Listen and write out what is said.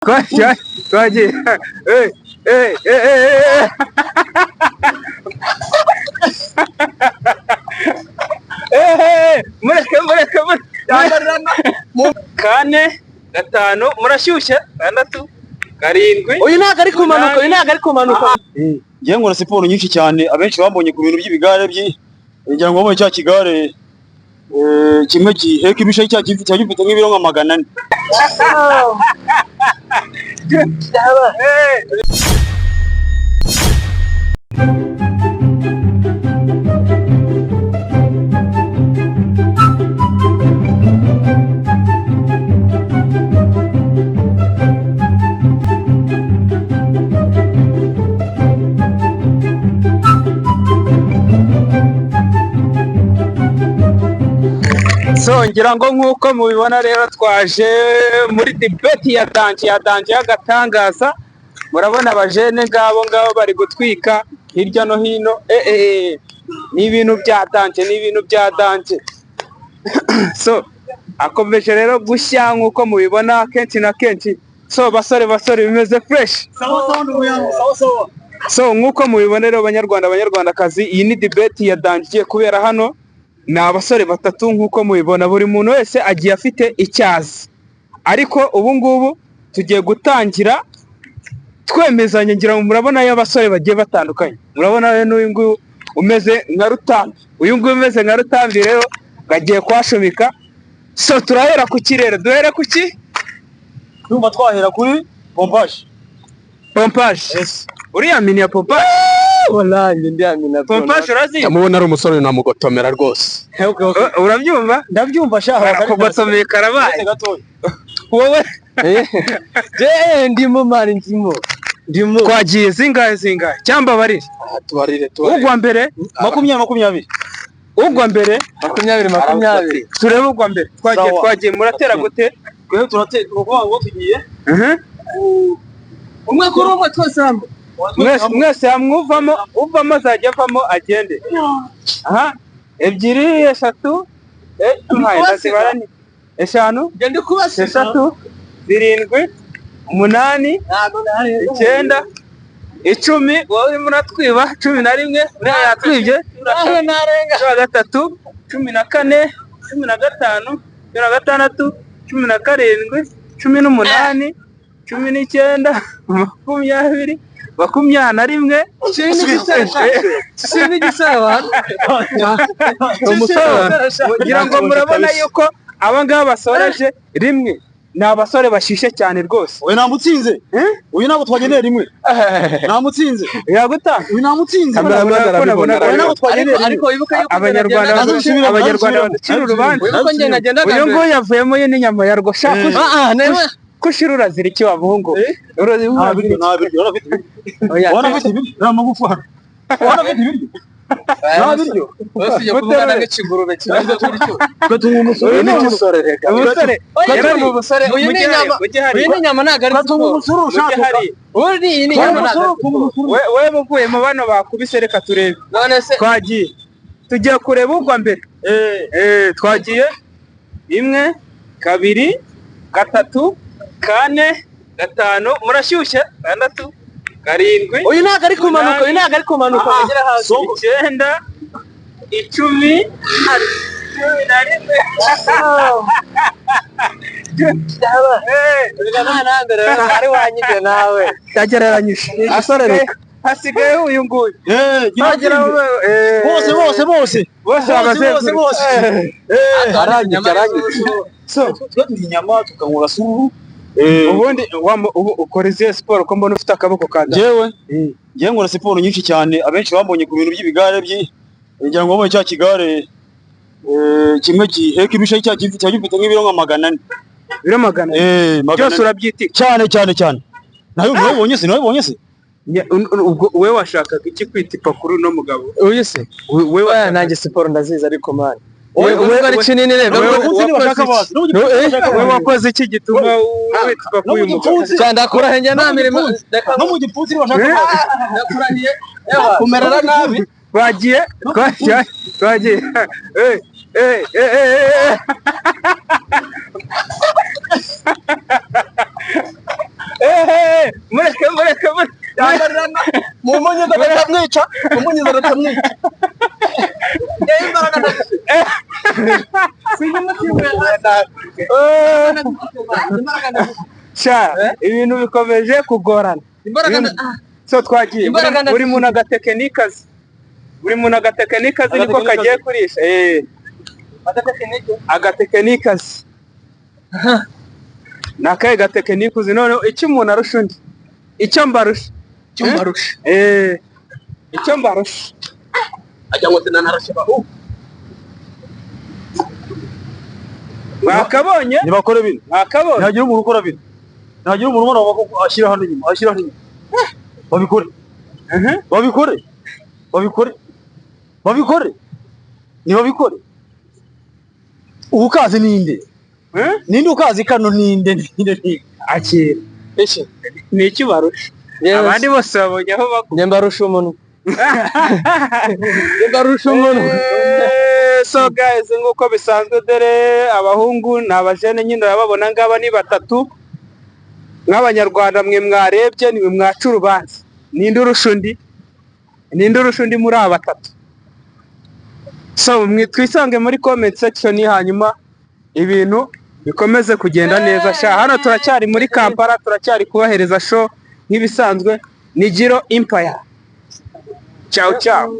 twagiye mureke kane gatanu murashyushye gatandatu karindwi. Uyu ntago ari kumanuka, ngiye nkora siporo nyinshi cyane, abenshi bambonye ku bintu by'ibigare ngira ngo babonye cya kigare kimwe giheka ibishayi cya gifite nk'ibiro nka 400. So ngira ngo nk'uko mubibona rero twaje muri debate ya danje y'agatangaza. Murabona abajene ngabo bari gutwika hirya no hino. Ni ibintu bya danje, so akomeje rero gushya nk'uko mubibona kenshi na kenshi. So basore bimeze fresh. So nk'uko mubibona rero banyarwandakazi, iyi ni debate ya danje igiye kubera hano. Ni abasore batatu nk'uko mubibona, buri muntu wese agiye afite icyazi, ariko ubu ngubu tugiye gutangira twemezanya. Ngira ngo murabona y'abasore bagiye batandukanye. Murabona n'uyu nguyu umeze nka Rutambi, uyu nguyu umeze nka Rutambi rero gagiye kwashomika. So turahera ku kirere, duhere ku ki? Tumba twahera kuri pompage. Yes. Uriya mini ya pompage? Wallahi ndiamina pompage urazi? Amubona ari umusore namugotomera rwose. Urabyumva? Ndabyumva shaha kugotomera karabaye gatoya. Wowe ndimo mari ndimo twagiye zingahe cyamba barire tubarire ugwa mbere 20 ugwa mbere 20 turebe ugwa mbere. Twagiye muratera gute? Kweho turatera ngo tugiye umwe kuri umwe twese hamwe. Mwese hamwuvamo, uvamo azajya avamo agende. Aha, 2 3 4 5 gende kubase 6 7 8 9 10 wowe muratwiba 11 uriya yatwibye 13 14 15 16 17 18 19 21 ngira ngo murabona yuko abangaba basoreje rimwe. Ni abasore bashishe cyane rwose. Oya namutsinze, uyu nabo twagendeye rimwe. Namutsinze yaguta, uyu namutsinze. Ariko ibuka yuko abanyarwanda badacira urubanza. Uyu ngo yavuyemo ye n'inyama ya rwosha. Kushira urazira iki wabungu? Wewe muvuyemo bano bakubise, reka turebe. Twagiye tugiye kureba ugwa mbere. Twagiye 1 2 3 4 5 murashyushye 6 7 uyu ntago ari kumanuka, agera hasi 9 10 baribanyishe nawe yagereranyije asore reka hasigaye uyu nguyu bose so twatuje inyama tukangura suru. Ubundi ukora izihe siporo ko mbona ufite akaboko kada? Ngiye nkora siporo nyinshi cyane, abenshi bambonye ku bintu by'ibigare ngira ngo babonye cya kigare kimwe giheka ibishayi cya gifite nk'ibiro nka 400. Biro 400? Byose urabyitika cyane. Nayo nabonye se ubwo wewe washakaga iki kwitipa kuri uno mugabo? Uyu se wewe nanjye siporo ndaziza, ariko mani wewe ari kinini rero wewe wakoze iki gituma witipa kuri uyu mugabo? Ndakura henge nta mirimo no mu gipfunsi bashaka ndakurahiye kumerera nabi. Bagiye mureke mumunyiza aratamwica sha ibintu bikomeje kugorana so twagiye buri muntu agatekenikazi niko kagiye kurisha agatekenikazi nakaye gatekenikuzi none icyo umuntu arusha undi icyo mbarusha ajya ngo sinanarashe bahu mwakabonye nibakore bino ntagira umuntu ukora bino ntagira umuntu ubona ko ashyira hano inyuma babikore ubukazi ninde ukazi kano ninde akira ni iki barusha abandi bose babonye aho bakora mbarusha umuntu so guys nguko bisanzwe dore abahungu ni abajene nyine urababona ngaba ni batatu nk'abanyarwanda mwe mwarebye ni mwaca urubanza ninde urusha undi muri aba batatu so twisange muri comment section hanyuma ibintu bikomeze kugenda neza sha hano turacyari muri Kampala turacyari kubahereza show nk'ibisanzwe ni Giro Empire ciao